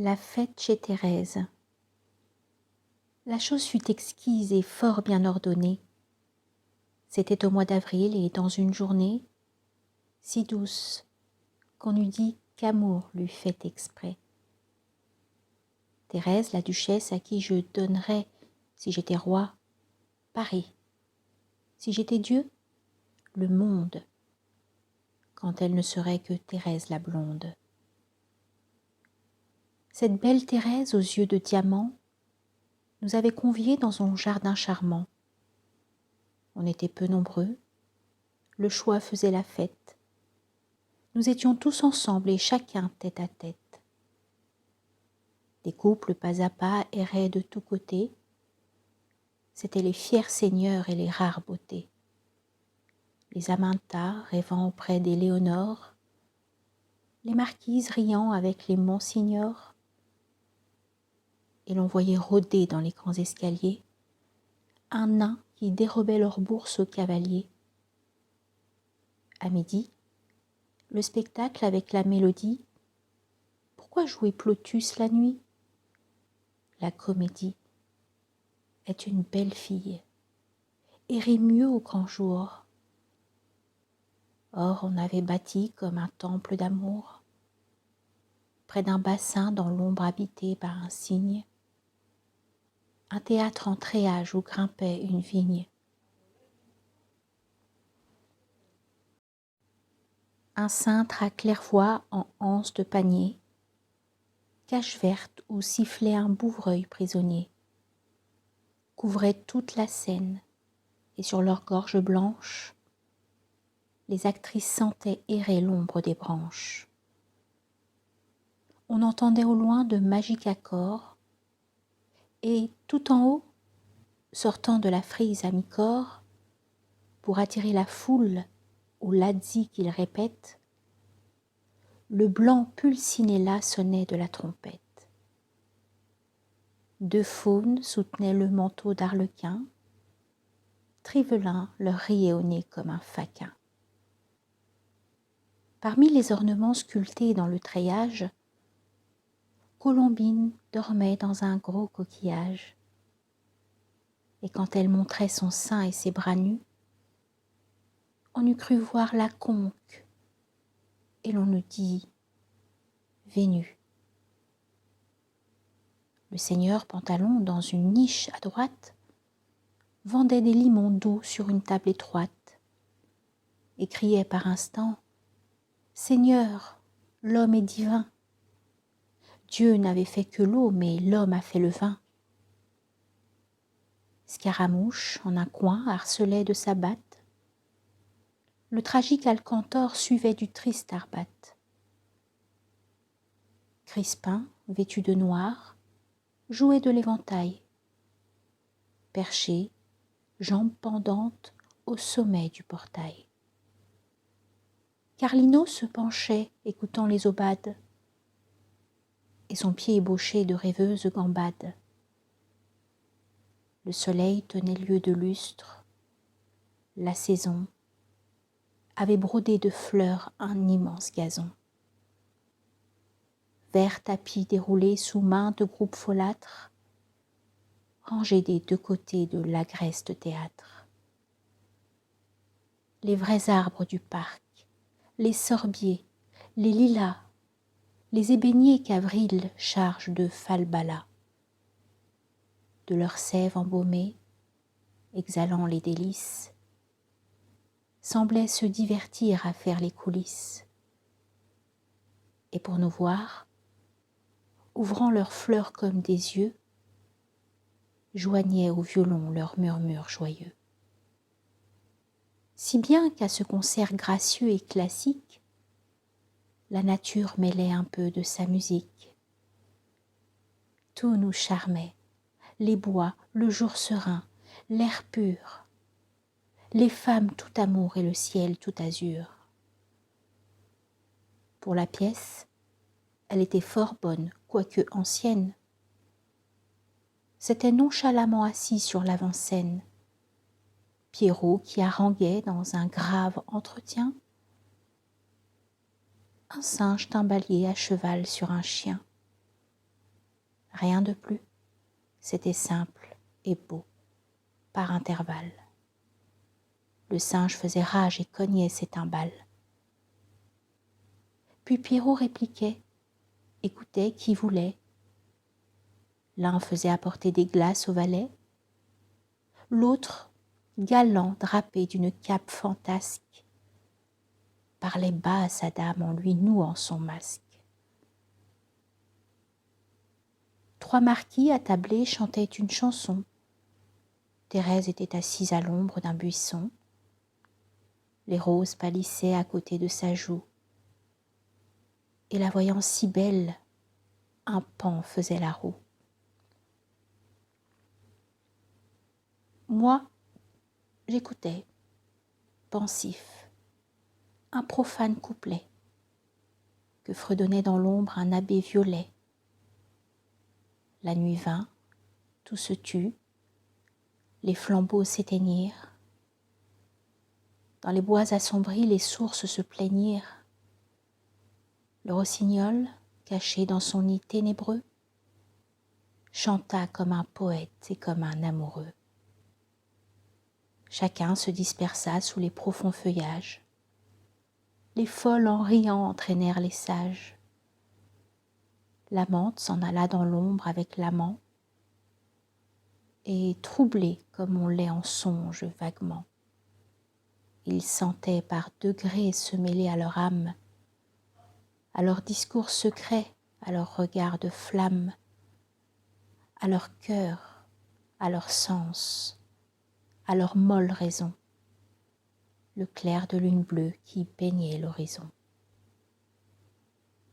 La fête chez Thérèse. La chose fut exquise et fort bien ordonnée. C'était au mois d'avril et dans une journée si douce qu'on eût dit qu'amour l'eût fait exprès. Thérèse, la duchesse à qui je donnerais, si j'étais roi, Paris, si j'étais Dieu, le monde, quand elle ne serait que Thérèse la blonde. Cette belle Thérèse aux yeux de diamant nous avait conviés dans son jardin charmant. On était peu nombreux, le choix faisait la fête. Nous étions tous ensemble et chacun tête à tête. Des couples pas à pas erraient de tous côtés. C'étaient les fiers seigneurs et les rares beautés. Les Aminta rêvant auprès des Léonore, les marquises riant avec les monsignors, et l'on voyait rôder dans les grands escaliers un nain qui dérobait leurs bourses aux cavaliers. À midi, le spectacle avec la mélodie. Pourquoi jouer Plotus la nuit? La comédie est une belle fille et rit mieux au grand jour. Or on avait bâti comme un temple d'amour, près d'un bassin dans l'ombre habité par un cygne, un théâtre en treillage où grimpait une vigne. Un cintre à claire-voie en anse de panier, cage verte où sifflait un bouvreuil prisonnier, couvrait toute la scène, et sur leurs gorges blanches, les actrices sentaient errer l'ombre des branches. On entendait au loin de magiques accords, et tout en haut, sortant de la frise à mi-corps, pour attirer la foule au lazzi qu'il répète, le blanc pulcinella sonnait de la trompette. Deux faunes soutenaient le manteau d'arlequin, Trivelin leur riait au nez comme un faquin. Parmi les ornements sculptés dans le treillage, Colombine dormait dans un gros coquillage. Et quand elle montrait son sein et ses bras nus, on eût cru voir la conque, et l'on eût dit Vénus. Le seigneur Pantalon, dans une niche à droite, vendait des limons doux sur une table étroite, et criait par instant Seigneur, l'homme est divin. Dieu n'avait fait que l'eau, mais l'homme a fait le vin. Scaramouche, en un coin, harcelait de sa batte. Le tragique Alcantor suivait du triste Arbate. Crispin, vêtu de noir, jouait de l'éventail. Perché, jambes pendantes, au sommet du portail. Carlino se penchait, écoutant les aubades, et son pied ébauchait de rêveuses gambades. Le soleil tenait lieu de lustre, la saison avait brodé de fleurs un immense gazon. Vert tapis déroulé sous main de groupes folâtres, rangés des deux côtés de l'agreste théâtre. Les vrais arbres du parc, les sorbiers, les lilas, les ébéniers qu'Avril charge de falbalas. De leur sève embaumée, exhalant les délices, semblaient se divertir à faire les coulisses. Et pour nous voir, ouvrant leurs fleurs comme des yeux, joignaient au violon leurs murmures joyeux. Si bien qu'à ce concert gracieux et classique, la nature mêlait un peu de sa musique. Tout nous charmait, les bois, le jour serein, l'air pur, les femmes tout amour et le ciel tout azur. Pour la pièce, elle était fort bonne, quoique ancienne. C'était nonchalamment assis sur l'avant-scène, Pierrot qui haranguait dans un grave entretien, un singe timbalier à cheval sur un chien. rien de plus. C'était simple et beau, par intervalles. Le singe faisait rage et cognait ses timbales. Puis Pierrot répliquait, écoutait qui voulait. L'un faisait apporter des glaces au valet, l'autre, galant drapé d'une cape fantasque, parlait bas à sa dame en lui nouant son masque. 3 marquis attablés chantaient une chanson. Thérèse était assise à l'ombre d'un buisson. Les roses pâlissaient à côté de sa joue. Et la voyant si belle, un paon faisait la roue. Moi, j'écoutais, pensif, un profane couplet que fredonnait dans l'ombre un abbé violet. La nuit vint, tout se tut, les flambeaux s'éteignirent. Dans les bois assombris, les sources se plaignirent. Le rossignol, caché dans son nid ténébreux, chanta comme un poète et comme un amoureux. Chacun se dispersa sous les profonds feuillages. Les folles en riant entraînèrent les sages. L'amante s'en alla dans l'ombre avec l'amant, et troublé comme on l'est en songe vaguement. Ils sentaient par degrés se mêler à leur âme, à leurs discours secrets, à leurs regards de flamme, à leur cœur, à leur sens, à leur molle raison, le clair de lune bleue qui peignait l'horizon.